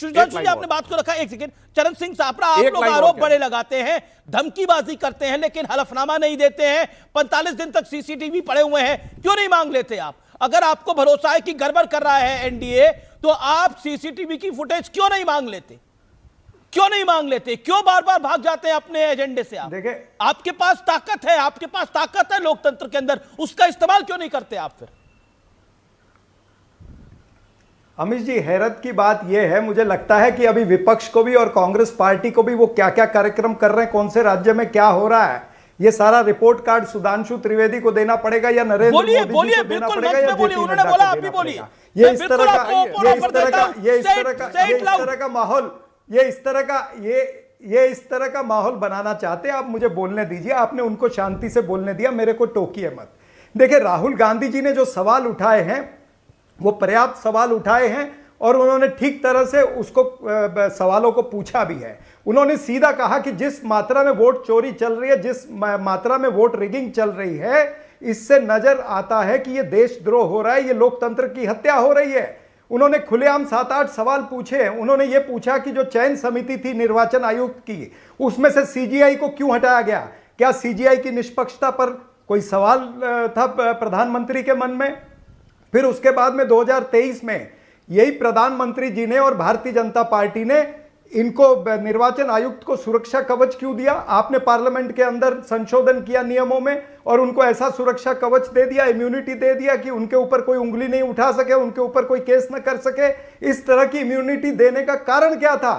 सुधांशु जी आपने बात को रखा, एक सेकंड। चरण सिंह सापरा, आप लोग आरोप बड़े लगाते हैं, धमकीबाजी करते हैं, लेकिन हलफनामा नहीं देते हैं। 45 दिन तक सीसीटीवी पड़े हुए हैं, क्यों नहीं मांग लेते आप? अगर आपको भरोसा है कि गड़बड़ कर रहा है एनडीए, तो आप सीसीटीवी की फुटेज क्यों नहीं मांग लेते? क्यों नहीं मांग लेते? क्यों बार बार भाग जाते हैं अपने एजेंडे से? आप देखिए, आपके पास ताकत है, आपके पास ताकत है लोकतंत्र के अंदर, उसका इस्तेमाल क्यों नहीं करते आप फिर? अमित जी, हैरत की बात यह है, मुझे लगता है कि अभी विपक्ष को भी और कांग्रेस पार्टी को भी वो क्या क्या कार्यक्रम कर रहे हैं, कौन से राज्य में क्या हो रहा है, ये सारा रिपोर्ट कार्ड सुधांशु त्रिवेदी को देना पड़ेगा या नरेंद्र मोदी जी को देना पड़ेगा या जेपी नड्डा को देना पड़ेगा। ये इस तरह का माहौल बनाना चाहते हैं आप। मुझे बोलने दीजिए, आपने उनको शांति से बोलने दिया, मेरे को टोकिए मत। देखिए, राहुल गांधी जी ने जो सवाल उठाए हैं वो पर्याप्त सवाल उठाए हैं और उन्होंने ठीक तरह से उसको सवालों को पूछा भी है। उन्होंने सीधा कहा कि जिस मात्रा में वोट चोरी चल रही है, जिस मात्रा में वोट रिगिंग चल रही है, इससे नजर आता है कि यह देशद्रोह हो रहा है, यह लोकतंत्र की हत्या हो रही है। उन्होंने खुलेआम 7-8 सवाल पूछे हैं। उन्होंने यह पूछा कि जो चयन समिति थी निर्वाचन आयुक्त की, उसमें से सीजीआई को क्यों हटाया गया? क्या सीजीआई की निष्पक्षता पर कोई सवाल था प्रधानमंत्री के मन में? फिर उसके बाद में 2023 में यही प्रधानमंत्री जी ने और भारतीय जनता पार्टी ने इनको निर्वाचन आयुक्त को सुरक्षा कवच क्यों दिया? आपने पार्लियामेंट के अंदर संशोधन किया नियमों में और उनको ऐसा सुरक्षा कवच दे दिया, इम्यूनिटी दे दिया कि उनके ऊपर कोई उंगली नहीं उठा सके, उनके ऊपर कोई केस न कर सके। इस तरह की इम्यूनिटी देने का कारण क्या था?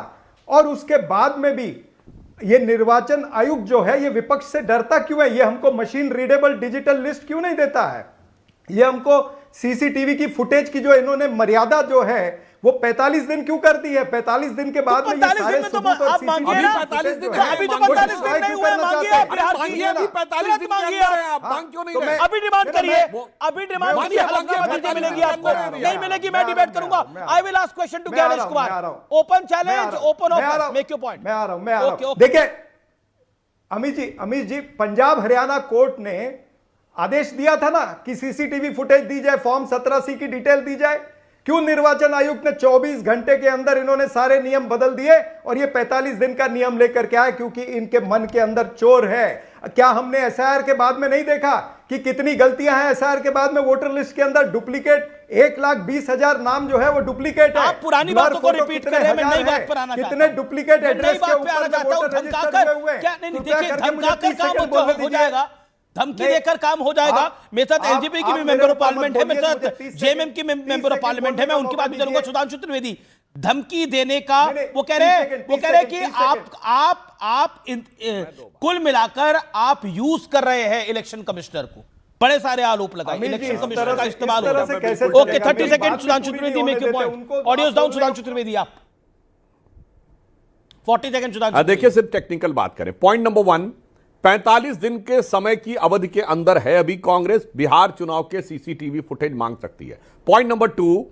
और उसके बाद में भी ये निर्वाचन आयुक्त जो है, ये विपक्ष से डरता क्यों है? ये हमको मशीन रीडेबल डिजिटल लिस्ट क्यों नहीं देता है? ये हमको सीसीटीवी की फुटेज की जो इन्होंने मर्यादा जो है वो 45 दिन क्यों कर दी है? 45 दिन के बाद में ये सारे सबूत और सीसीटीवी 45 दिन अभी तो 45 दिन नहीं हुए, मांगिए आप बिहार की, अभी 45 दिन मांगिए आप, मांग क्यों नहीं रहे? अभी डिमांड करिए, अभी डिमांड करिए, हलफनामा मिलेगी आपको, नहीं मिलेगी मैं डिबेट करूंगा। I will ask question to Gyanesh Kumar, open challenge, open offer, make your point. मैं आ रहा हूं। देखिए अमित जी, पंजाब हरियाणा कोर्ट ने आदेश दिया था ना कि सीसीटीवी फुटेज दी जाए, फॉर्म 17C की डिटेल दी जाए। क्यों निर्वाचन आयुक्त ने 24 घंटे के अंदर इन्होंने सारे नियम बदल दिए और ये 45 दिन का नियम लेकर के आए? क्योंकि इनके मन के अंदर चोर है। क्या हमने एसआईआर के बाद में नहीं देखा कि कितनी गलतियां हैं एसआईआर के बाद में? वोटर लिस्ट के अंदर डुप्लीकेट 1,20,000 नाम जो है वो डुप्लीकेट है। आप पुरानी बातों को रिपीट कर रहे हैं, मैं नई बात पर आना चाहता हूं। कितने डुप्लीकेट एड्रेस के ऊपर वोटर रजिस्टर हुए? क्या नहीं, देखिए, धमकाकर काम हो जाएगा, धमकी देकर काम हो जाएगा। मेरे साथ एलजेपी की भी मेंबर ऑफ पार्लियामेंट है, मेरे साथ जेएमएम की मेंबर ऑफ पार्लियामेंट है, मैं उनकी बात भी करूंगा। सुधांशु त्रिवेदी, धमकी देने का वो कह रहे हैं कि आप कुल मिलाकर आप यूज कर रहे हैं इलेक्शन कमिश्नर को, बड़े सारे आरोप लगाए, इलेक्शन कमिश्नर का इस्तेमाल हो रहा है। Okay, 30 second Sudhanshu Trivedi, make your point. Audio down Sudhanshu Trivedi, आप 40 सेकंड सुधांशु। देखिए, सिर्फ टेक्निकल बात करें। पॉइंट नंबर 1, 45 दिन के समय की अवधि के अंदर है अभी कांग्रेस बिहार चुनाव के सीसीटीवी फुटेज मांग सकती है। पॉइंट नंबर 2,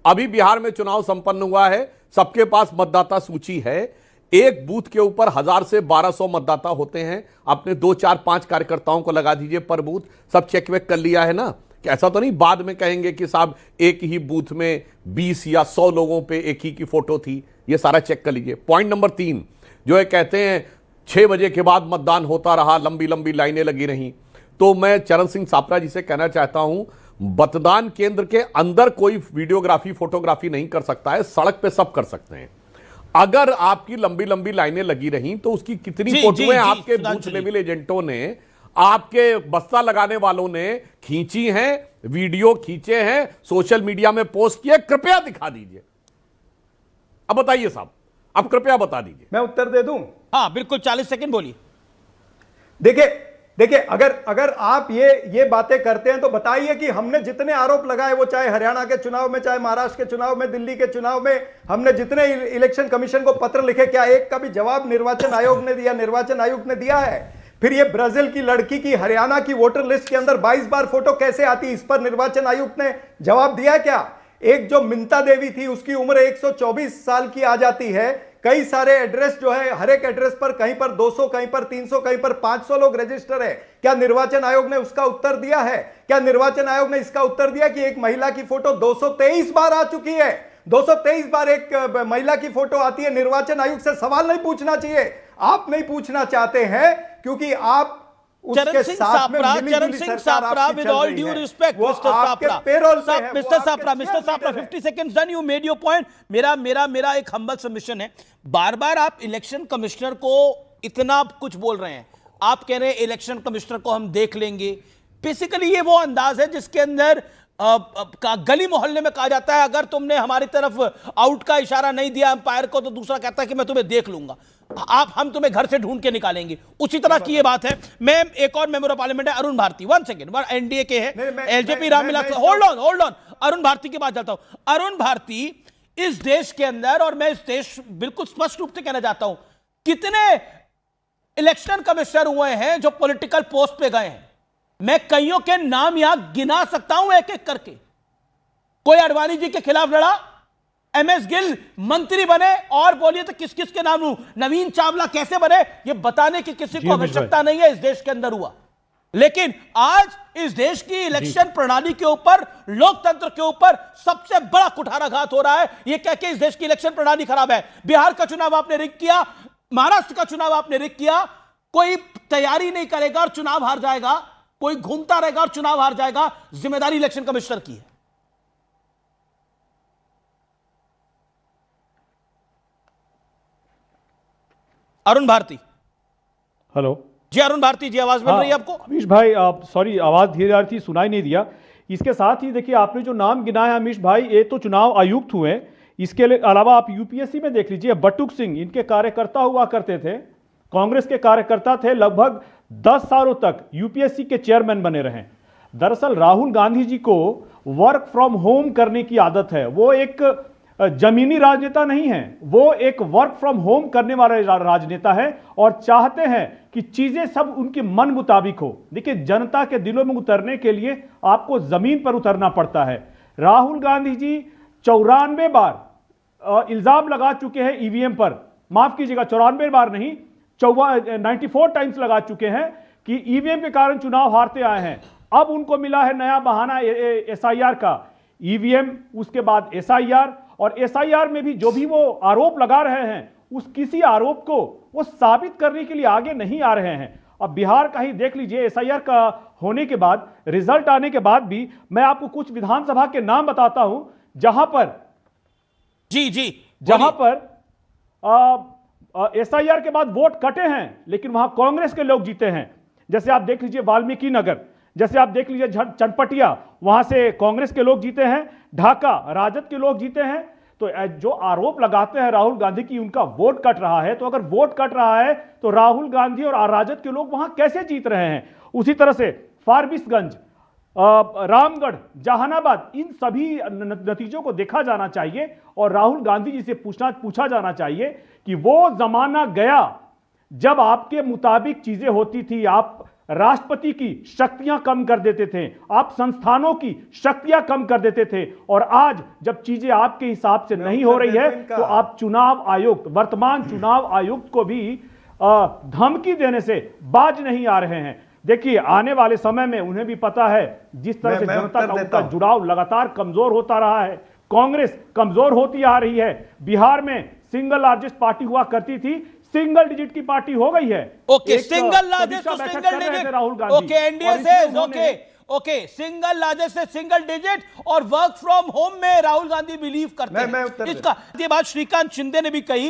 अभी बिहार में चुनाव संपन्न हुआ है, सबके पास मतदाता सूची है, एक बूथ के ऊपर 1000 से 1200 मतदाता होते हैं। अपने 2, 4, 5 कार्यकर्ताओं को लगा दीजिए पर बूथ, सब चेक वेक कर लिया है ना? कि ऐसा तो नहीं बाद में कहेंगे कि साहब एक ही बूथ में 20 या 100 लोगों पे एक ही की फोटो थी। ये सारा चेक कर लीजिए। पॉइंट नंबर 3 जो है, कहते हैं 6 बजे के बाद मतदान होता रहा, लंबी लंबी लाइनें लगी रहीं। तो मैं चरण सिंह सापरा जी से कहना चाहता हूं, मतदान केंद्र के अंदर कोई वीडियोग्राफी फोटोग्राफी नहीं कर सकता है, सड़क पे सब कर सकते हैं। अगर आपकी लंबी लंबी लाइनें लगी रहीं तो उसकी कितनी फोटोएं आपके बूथ लेवल एजेंटों ने, आपके बस्ता लगाने वालों ने खींची हैं, वीडियो खींचे हैं, सोशल मीडिया में पोस्ट किए? कृपया दिखा दीजिए। अब बताइए साहब, अब कृपया बता दीजिए। मैं उत्तर दे दूं? हाँ बिल्कुल, 40 सेकंड बोलिए। देखिए अगर आप ये बातें करते हैं तो बताइए कि हमने जितने आरोप लगाए, वो चाहे हरियाणा के चुनाव में, चाहे महाराष्ट्र के चुनाव में, दिल्ली के चुनाव में, हमने जितने इलेक्शन कमीशन को पत्र लिखे, क्या एक का भी जवाब निर्वाचन आयोग ने दिया? निर्वाचन आयोग ने दिया है। फिर ये ब्राजील की लड़की की हरियाणा की वोटर लिस्ट के अंदर 22 बार फोटो कैसे आती, इस पर निर्वाचन आयुक्त ने जवाब दिया क्या? एक जो मिंता देवी थी, उसकी उम्र 124 साल की आ जाती है। कई सारे एड्रेस जो है, हर एक एड्रेस पर कहीं पर 200, कहीं पर 300, कहीं पर 500 लोग रजिस्टर है। क्या निर्वाचन आयोग ने उसका उत्तर दिया है? क्या निर्वाचन आयोग ने इसका उत्तर दिया कि एक महिला की फोटो 223 बार आ चुकी है? 223 बार एक महिला की फोटो आती है। निर्वाचन आयोग से सवाल नहीं पूछना चाहिए, आप नहीं पूछना चाहते हैं क्योंकि आप चरण Singh Sapra, with all due respect, Mr. Sapra, Mr. Sapra, 50 seconds done, you made your point. मेरा एक हम्बल सबमिशन है, बार बार आप इलेक्शन कमिश्नर को इतना कुछ बोल रहे हैं, आप कह रहे हैं इलेक्शन कमिश्नर को हम देख लेंगे। बेसिकली ये वो अंदाज है जिसके अंदर गली मोहल्ले में कहा जाता है अगर तुमने हमारी तरफ आउट का इशारा नहीं दिया अंपायर को तो दूसरा कहता है कि मैं तुम्हें देख लूंगा, हम तुम्हें घर से ढूंढ के निकालेंगे। उसी तरह की ये बात है। मैं एक और मेंबर ऑफ पार्लियामेंट है अरुण भारती, 1 सेकंड, एनडीए के हैं, LJP Ramvilas, hold on, Arun Bharti की बात जाता हूं। अरुण भारती, इस देश के अंदर, और मैं इस देश बिल्कुल स्पष्ट रूप से कहना चाहता हूं, कितने इलेक्शन कमिश्नर हुए हैं जो पॉलिटिकल पोस्ट पे गए हैं? मैं कईयों के नाम यहां गिना सकता हूं एक एक करके। कोई अडवाणी जी के खिलाफ लड़ा, एमएस गिल मंत्री बने, और बोलिए तो किस किस के नाम लूं, नवीन चावला कैसे बने, ये बताने की किसी को आवश्यकता नहीं है, इस देश के अंदर हुआ। लेकिन आज इस देश की इलेक्शन प्रणाली के ऊपर, लोकतंत्र के ऊपर सबसे बड़ा कुठाराघात हो रहा है, ये कह के इस देश की इलेक्शन प्रणाली खराब है। बिहार का चुनाव आपने रिग किया, महाराष्ट्र का चुनाव आपने रिग किया, कोई तैयारी नहीं करेगा और चुनाव हार जाएगा, कोई घूमता रहेगा और चुनाव हार जाएगा, जिम्मेदारी इलेक्शन कमिश्नर की है। अरुण भारती, हेलो जी अरुण भारती जी, आवाज मिल रही है आपको? अमीश भाई, आप सॉरी, आवाज धीरे आ रही थी, सुनाई नहीं दिया। इसके साथ ही देखिए, आपने जो नाम गिनाया अमीश भाई, ये तो चुनाव आयुक्त हुए। इसके अलावा आप यूपीएससी में देख लीजिए, बटुक सिंह इनके कार्यकर्ता हुआ करते थे, कांग्रेस के कार्यकर्ता थे, लगभग 10 सालों तक यूपीएससी के चेयरमैन बने रहे। दरअसल राहुल गांधी जी को वर्क फ्रॉम होम करने की आदत है, वो एक जमीनी राजनेता नहीं है, वो एक वर्क फ्रॉम होम करने वाला राजनेता है और चाहते हैं कि चीजें सब उनके मन मुताबिक हो। देखिए, जनता के दिलों में उतरने के लिए आपको जमीन पर उतरना पड़ता है। राहुल गांधी जी 94 बार इल्जाम लगा चुके हैं ईवीएम पर, माफ कीजिएगा 94 बार नहीं, 94 टाइम्स लगा चुके हैं कि ईवीएम के कारण चुनाव हारते आए हैं। अब उनको मिला है नया बहाना एसआईआर का, ईवीएम, उसके बाद एसआईआर, और एसआईआर में भी जो भी वो आरोप लगा रहे हैं, उस किसी आरोप को वो साबित करने के लिए आगे नहीं आ रहे हैं। अब बिहार का ही देख लीजिए, एसआईआर का होने के बाद, रिजल्ट आने के बाद भी, मैं आपको कुछ विधानसभा के नाम बताता हूं जहां पर जहां पर एसआईआर के बाद वोट कटे हैं, लेकिन वहां कांग्रेस के लोग जीते हैं। जैसे आप देख लीजिए वाल्मीकि नगर, जैसे आप देख लीजिए चनपटिया, वहां से कांग्रेस के लोग जीते हैं, ढाका राजद के लोग जीते हैं। तो जो आरोप लगाते हैं राहुल गांधी की उनका वोट कट रहा है, तो अगर वोट कट रहा है तो राहुल गांधी और राजद के लोग वहां कैसे जीत रहे हैं? उसी तरह से फारबिसगंज, रामगढ़, जहानाबाद, इन सभी नतीजों को देखा जाना चाहिए और राहुल गांधी जी से पूछा जाना चाहिए कि वो जमाना गया जब आपके मुताबिक चीजें होती थी, आप राष्ट्रपति की शक्तियां कम कर देते थे, आप संस्थानों की शक्तियां कम कर देते थे, और आज जब चीजें आपके हिसाब से नहीं हो रही है तो आप चुनाव आयुक्त, वर्तमान चुनाव आयुक्त को भी धमकी देने से बाज नहीं आ रहे हैं। देखिए, आने वाले समय में उन्हें भी पता है, जिस तरह से जनता का उनका जुड़ाव लगातार कमजोर होता रहा है, कांग्रेस कमजोर होती आ रही है। बिहार में सिंगल लार्जेस्ट पार्टी हुआ करती थी, सिंगल डिजिट की पार्टी हो गई है। Okay, single largest to single digit, Rahul Gandhi, okay, NDA से ओके, सिंगल लार्जेस्ट से सिंगल डिजिट और वर्क फ्रॉम होम में राहुल गांधी बिलीव करते हैं। इसका ये बात श्रीकांत शिंदे ने भी कही